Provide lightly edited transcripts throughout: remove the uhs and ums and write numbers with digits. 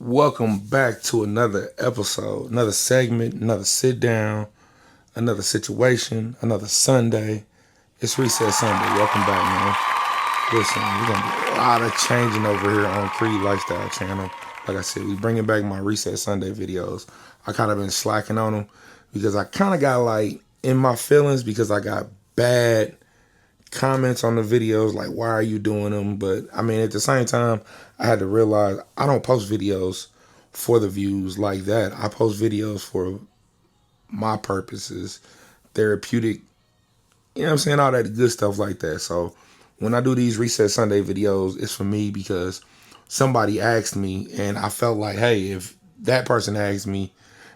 Welcome back to another episode, another segment, another sit down, another situation, another Sunday. It's Reset Sunday. Welcome back, man. Listen, we're gonna do a lot of changing over here on Creed Lifestyle Channel. Like I said, we bringing back my Reset Sunday videos. I kind of been slacking on them because I kind of got like in my feelings because I got bad comments on the videos like, why are you doing them? But I mean, at the same time, I had to realize I don't post videos for the views like that. I post videos for my purposes, therapeutic, you know what I'm saying, all that good stuff like that. So when I do these Reset Sunday videos, it's for me because somebody asked me and I felt like, hey, if that person asked me,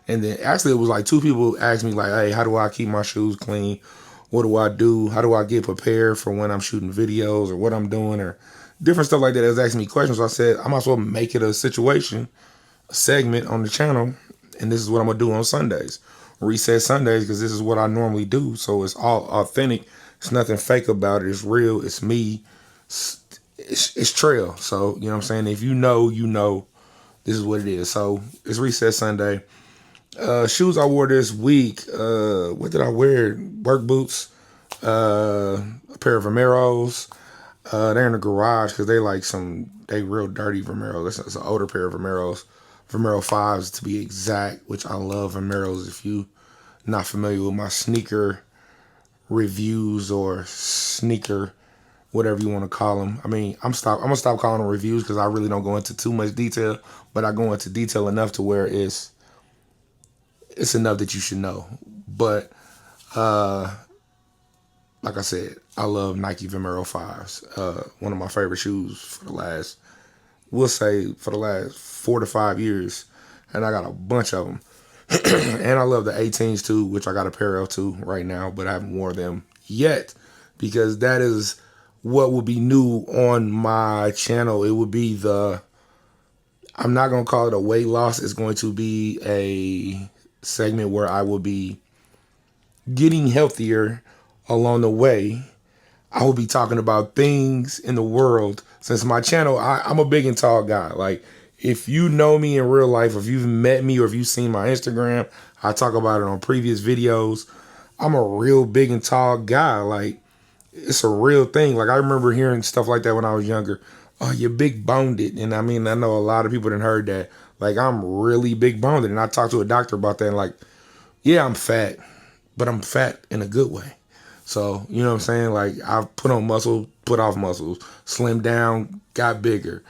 and then actually it was like two people asked me like, hey, how do I keep my shoes clean? What do I do? How do I get prepared for when I'm shooting videos or what I'm doing or different stuff like that? They was asking me questions. So I said, I might as well make it a situation, a segment on the channel. And this is what I'm going to do on Sundays. Reset Sundays, because this is what I normally do. So it's all authentic. It's nothing fake about it. It's real. It's me. It's trail. So, you know what I'm saying? If you know, you know, this is what it is. So it's Reset Sunday. Shoes I wore this week. What did I wear? Work boots. A pair of Vomeros. They're in the garage because they real dirty Vomeros. It's an older pair of Vomeros. Vomero 5s to be exact, which I love Vomeros. If you not familiar with my sneaker reviews or sneaker, whatever you want to call them. I mean, I'm gonna stop calling them reviews because I really don't go into too much detail, but I go into detail enough to where it's enough that you should know. But like I said, I love Nike Vomero 5s. One of my favorite shoes for the last, we'll say for the last 4 to 5 years. And I got a bunch of them. And I love the 18s too, which I got a pair of too right now, but I haven't worn them yet because that is what will be new on my channel. It would be I'm not going to call it a weight loss. It's going to be a segment where I will be getting healthier along the way. I will be talking about things in the world. Since my channel, I'm a big and tall guy. Like, if you know me in real life, if you've met me or if you've seen my Instagram, I talk about it on previous videos. I'm a real big and tall guy. Like, it's a real thing. Like, I remember hearing stuff like that when I was younger. Oh, you're big boned. And I mean, I know a lot of people didn't heard that. Like, I'm really big boned. And I talked to a doctor about that. And like, yeah, I'm fat, but I'm fat in a good way. So, you know what I'm saying? Like, I've put on muscle, put off muscles, slimmed down, got bigger.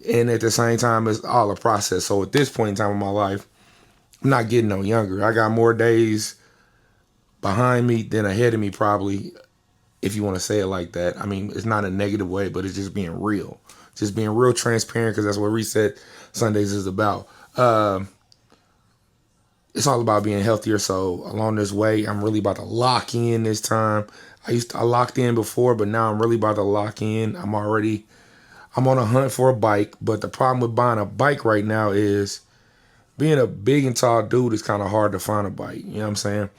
And at the same time, it's all a process. So at this point in time in my life, I'm not getting no younger. I got more days behind me than ahead of me, probably, if you want to say it like that. I mean, it's not a negative way, but it's just being real. Just being real transparent, because that's what Reset Sundays is about. It's all about being healthier. So along this way, I'm really about to lock in this time. I locked in before, but now I'm really about to lock in. I'm on a hunt for a bike, but the problem with buying a bike right now is being a big and tall dude is kind of hard to find a bike. You know what I'm saying?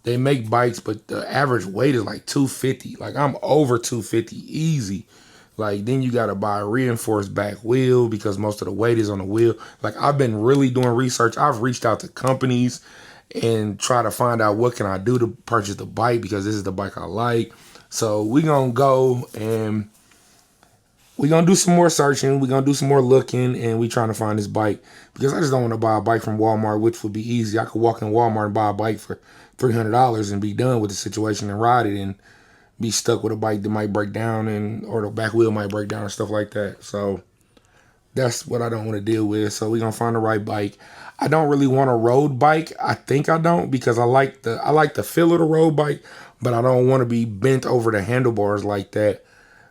They make bikes, but the average weight is like 250. Like, I'm over 250 easy. Like, then you got to buy a reinforced back wheel because most of the weight is on the wheel. Like, I've been really doing research. I've reached out to companies and try to find out what can I do to purchase the bike because this is the bike I like. So we going to go and we're going to do some more searching. We're going to do some more looking, and we trying to find this bike because I just don't want to buy a bike from Walmart, which would be easy. I could walk in Walmart and buy a bike for $300 and be done with the situation and ride it and be stuck with a bike that might break down or the back wheel might break down and stuff like that. So that's what I don't want to deal with. So we're going to find the right bike. I don't really want a road bike. I think I don't because I like the feel of the road bike, but I don't want to be bent over the handlebars like that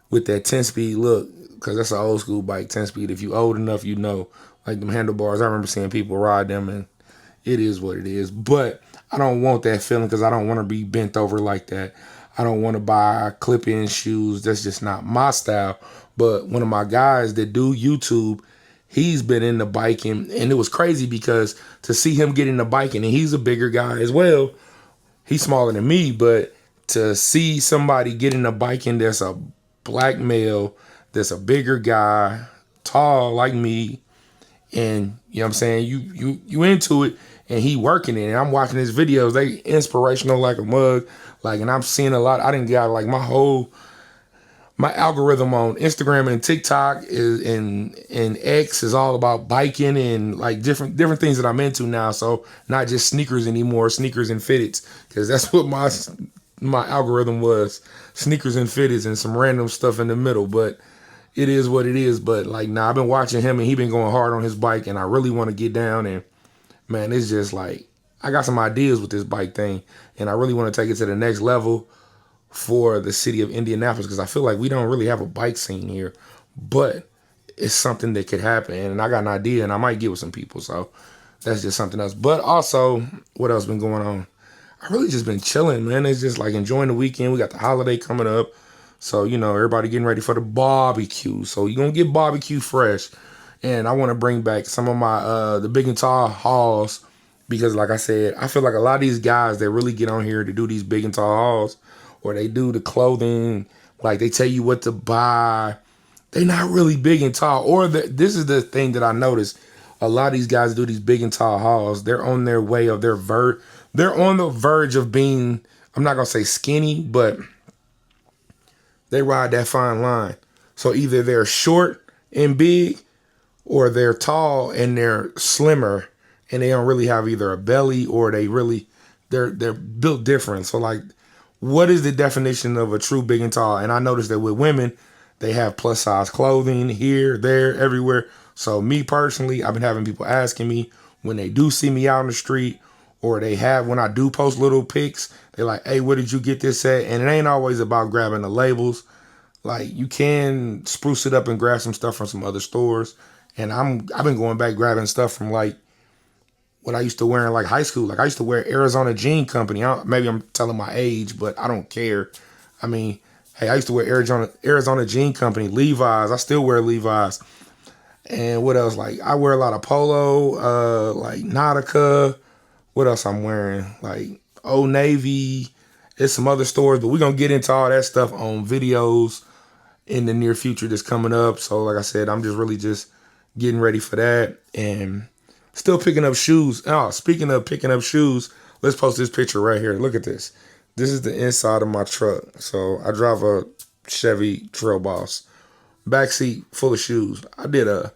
with that 10-speed look, because that's an old school bike, 10-speed. If you old enough, you know, like them handlebars. I remember seeing people ride them, and it is what it is. But I don't want that feeling because I don't want to be bent over like that. I don't want to buy clip-in shoes. That's just not my style. But one of my guys that do YouTube, he's been into biking, and it was crazy because to see him get into biking, and he's a bigger guy as well. He's smaller than me, but to see somebody get into biking that's a black male, that's a bigger guy, tall like me, and you know what I'm saying, you into it, and he working it, and I'm watching his videos. They inspirational like a mug, like, and I'm seeing a lot. I didn't got like my algorithm on Instagram and TikTok is and X is all about biking and like different things that I'm into now. So not just sneakers anymore, sneakers and fitteds, because that's what my algorithm was: sneakers and fitteds and some random stuff in the middle. But it is what it is. But like, nah, I've been watching him and he been going hard on his bike, and I really want to get down. And man, it's just like I got some ideas with this bike thing, and I really want to take it to the next level for the city of Indianapolis, because I feel like we don't really have a bike scene here, but it's something that could happen. And I got an idea, and I might get with some people. So that's just something else. But also, what else been going on? I really just been chilling, man. It's just like enjoying the weekend. We got the holiday coming up. So, you know, everybody getting ready for the barbecue. So you're going to get barbecue fresh. And I want to bring back some of my, the big and tall hauls, because like I said, I feel like a lot of these guys that really get on here to do these big and tall hauls, or they do the clothing, like they tell you what to buy, they not really big and tall. Or this is the thing that I noticed. A lot of these guys do these big and tall hauls. They're on their way of they're on the verge of being, I'm not going to say skinny, but they ride that fine line. So either they're short and big, or they're tall and they're slimmer, and they don't really have either a belly, or they're built different. So like, what is the definition of a true big and tall? And I noticed that with women, they have plus size clothing here, there, everywhere. So me personally, I've been having people asking me when they do see me out on the street, or when I do post little pics, they're like, hey, where did you get this at? And it ain't always about grabbing the labels. Like, you can spruce it up and grab some stuff from some other stores. And I've been going back grabbing stuff from like what I used to wear in like high school. Like, I used to wear Arizona Jean Company. Maybe I'm telling my age, but I don't care. I mean, hey, I used to wear Arizona Jean Company, Levi's. I still wear Levi's. And what else? Like, I wear a lot of Polo, like Nautica. What else I'm wearing? Like Old Navy. There's some other stores, but we're going to get into all that stuff on videos in the near future that's coming up. So like I said, I'm just really just getting ready for that, and still picking up shoes. Oh, speaking of picking up shoes, let's post this picture right here. Look at this. This is the inside of my truck. So I drive a Chevy Trail Boss. Backseat full of shoes. I did a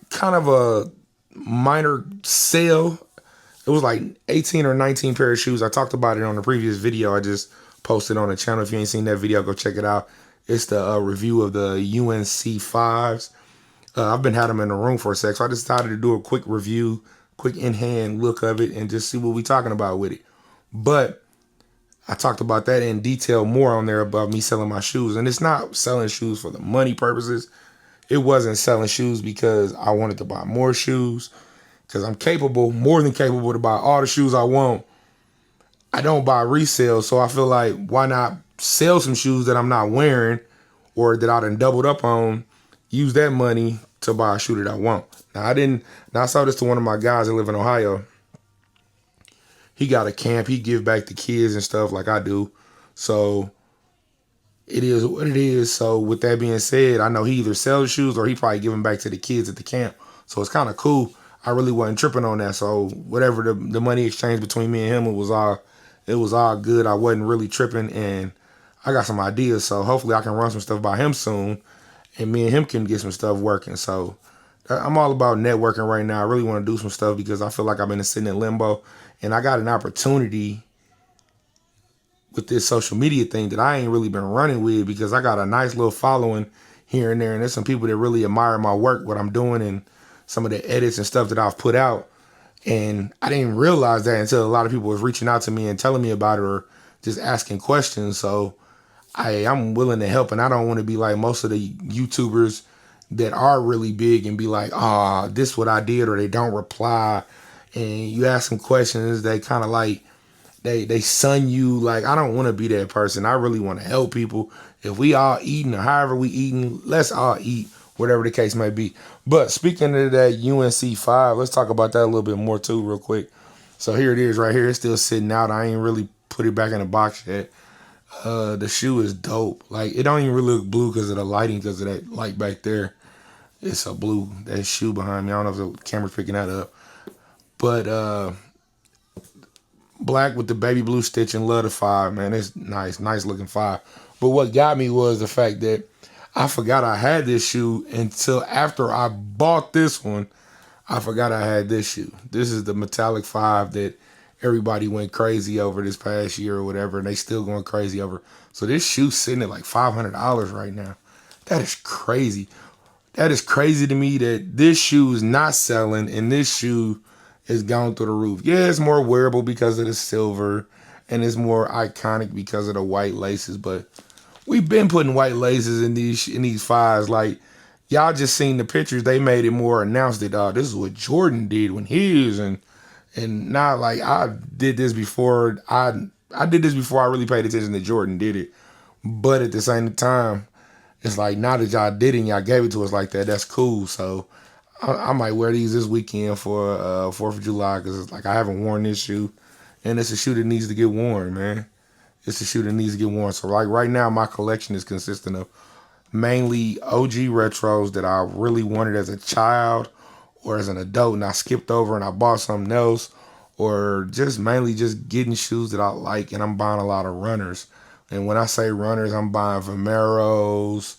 kind of a minor sale. It was like 18 or 19 pair of shoes. I talked about it on the previous video I just posted on the channel. If you ain't seen that video, go check it out. It's the review of the UNC 5s. I've been had them in the room for a sec, so I decided to do a quick review, quick in-hand look of it, and just see what we talking about with it. But I talked about that in detail more on there about me selling my shoes. And it's not selling shoes for the money purposes. It wasn't selling shoes because I wanted to buy more shoes, because I'm capable, more than capable, to buy all the shoes I want. I don't buy resale, so I feel like, why not sell some shoes that I'm not wearing, or that I done doubled up on, use that money to buy a shoe that I want. Now I saw this to one of my guys that live in Ohio. He got a camp. He give back to kids and stuff like I do. So it is what it is. So with that being said, I know he either sells shoes or he probably give them back to the kids at the camp. So it's kind of cool. I really wasn't tripping on that. So whatever the money exchange between me and him, it was all good. I wasn't really tripping, and I got some ideas. So hopefully I can run some stuff by him soon, and me and him can get some stuff working. So I'm all about networking right now. I really want to do some stuff because I feel like I've been sitting in limbo, and I got an opportunity with this social media thing that I ain't really been running with, because I got a nice little following here and there, and there's some people that really admire my work, what I'm doing, and some of the edits and stuff that I've put out. And I didn't realize that until a lot of people was reaching out to me and telling me about it, or just asking questions. So I'm willing to help, and I don't want to be like most of the YouTubers that are really big and be like, this what I did, or they don't reply. And you ask them questions, they kind of like, they sun you. Like, I don't want to be that person. I really want to help people. If we all eating, or however we eating, let's all eat, whatever the case may be. But speaking of that UNC 5, let's talk about that a little bit more too real quick. So here it is right here. It's still sitting out. I ain't really put it back in the box yet. The shoe is dope. Like, it don't even really look blue because of the lighting, because of that light back there. It's a blue, that shoe behind me. I don't know if the camera's picking that up. But black with the baby blue stitching, love the 5, man. It's nice looking 5. But what got me was the fact that I forgot I had this shoe until after I bought this one. I forgot I had this shoe. This is the metallic 5 that everybody went crazy over this past year or whatever, and they still going crazy over. So this shoe's sitting at like $500 right now. That is crazy. That is crazy to me that this shoe is not selling and this shoe is gone through the roof. Yeah, it's more wearable because of the silver and it's more iconic because of the white laces, but we've been putting white laces in these 5s. Like, y'all just seen the pictures. They made it more announced that this is what Jordan did when he was and not like I did this before. I did this before I really paid attention that Jordan did it. But at the same time, it's like now that y'all did it and y'all gave it to us like that, that's cool. So I might wear these this weekend for 4th of July because it's like I haven't worn this shoe. And it's a shoe that needs to get worn, man. It's a shoe that needs to get worn. So like right now, my collection is consisting of mainly OG retros that I really wanted as a child or as an adult and I skipped over and I bought something else, or just mainly just getting shoes that I like, and I'm buying a lot of runners. And when I say runners, I'm buying Vomeros,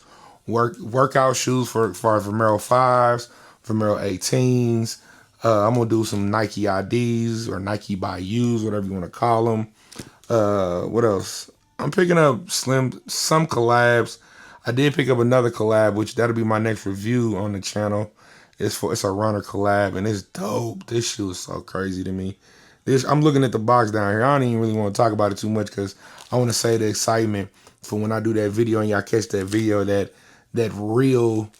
workout shoes for Vomero 5s, Vomero 18s. I'm going to do some Nike IDs or Nike Bayous, whatever you want to call them. What else? I'm picking up some collabs. I did pick up another collab, which that'll be my next review on the channel. It's a runner collab, and it's dope. This shoe is so crazy to me. I'm looking at the box down here. I don't even really want to talk about it too much because I want to say the excitement for when I do that video and y'all catch that video, that real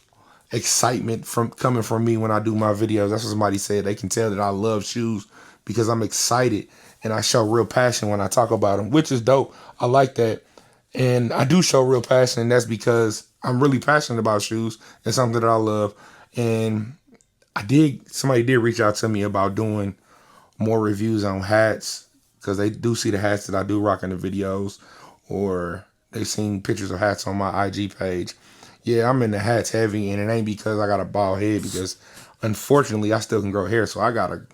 excitement coming from me when I do my videos. That's what somebody said. They can tell that I love shoes because I'm excited and I show real passion when I talk about them, which is dope. I like that. And I do show real passion, and that's because I'm really passionate about shoes. It's something that I love. And somebody did reach out to me about doing more reviews on hats because they do see the hats that I do rock in the videos, or they've seen pictures of hats on my IG page. Yeah, I'm in the hats heavy, and it ain't because I got a bald head, because unfortunately I still can grow hair, so I gotta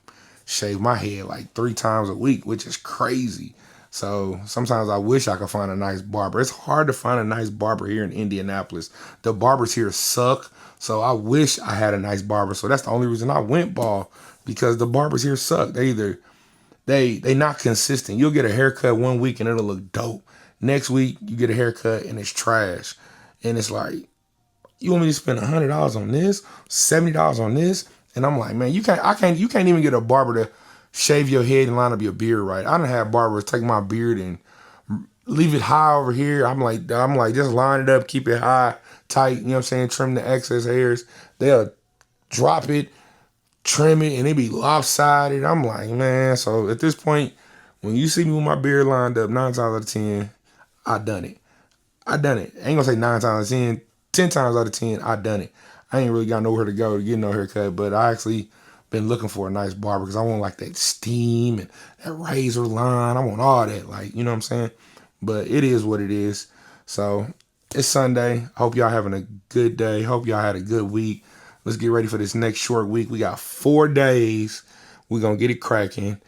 shave my head like 3 times a week, which is crazy. So sometimes I wish I could find a nice barber. It's hard to find a nice barber here in Indianapolis. The barbers here suck. So I wish I had a nice barber. So that's the only reason I went bald, because the barbers here suck. They not consistent. You'll get a haircut one week and it'll look dope. Next week you get a haircut and it's trash. And it's like, you want me to spend $100 on this, $70 on this? And I'm like, man, you can't even get a barber to shave your head and line up your beard right. I done have barbers take my beard and leave it high over here. I'm like, just line it up, keep it high, tight, you know what I'm saying? Trim the excess hairs. They'll drop it, trim it, and it be lopsided. I'm like, man, so at this point, when you see me with my beard lined up, 9 times out of 10, I done it. I ain't gonna say 9 times out of 10, 10 times out of 10, I done it. I ain't really got nowhere to go to get no haircut, but I actually been looking for a nice barber because I want like that steam and that razor line. I want all that, like, you know what I'm saying? But it is what it is. So it's Sunday. Hope y'all having a good day. Hope y'all had a good week. Let's get ready for this next short week. We got 4 days. We're going to get it cracking.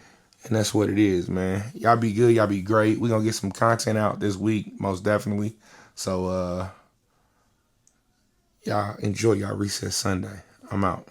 And that's what it is, man. Y'all be good. Y'all be great. We're going to get some content out this week, most definitely. So, y'all enjoy y'all Recess Sunday. I'm out.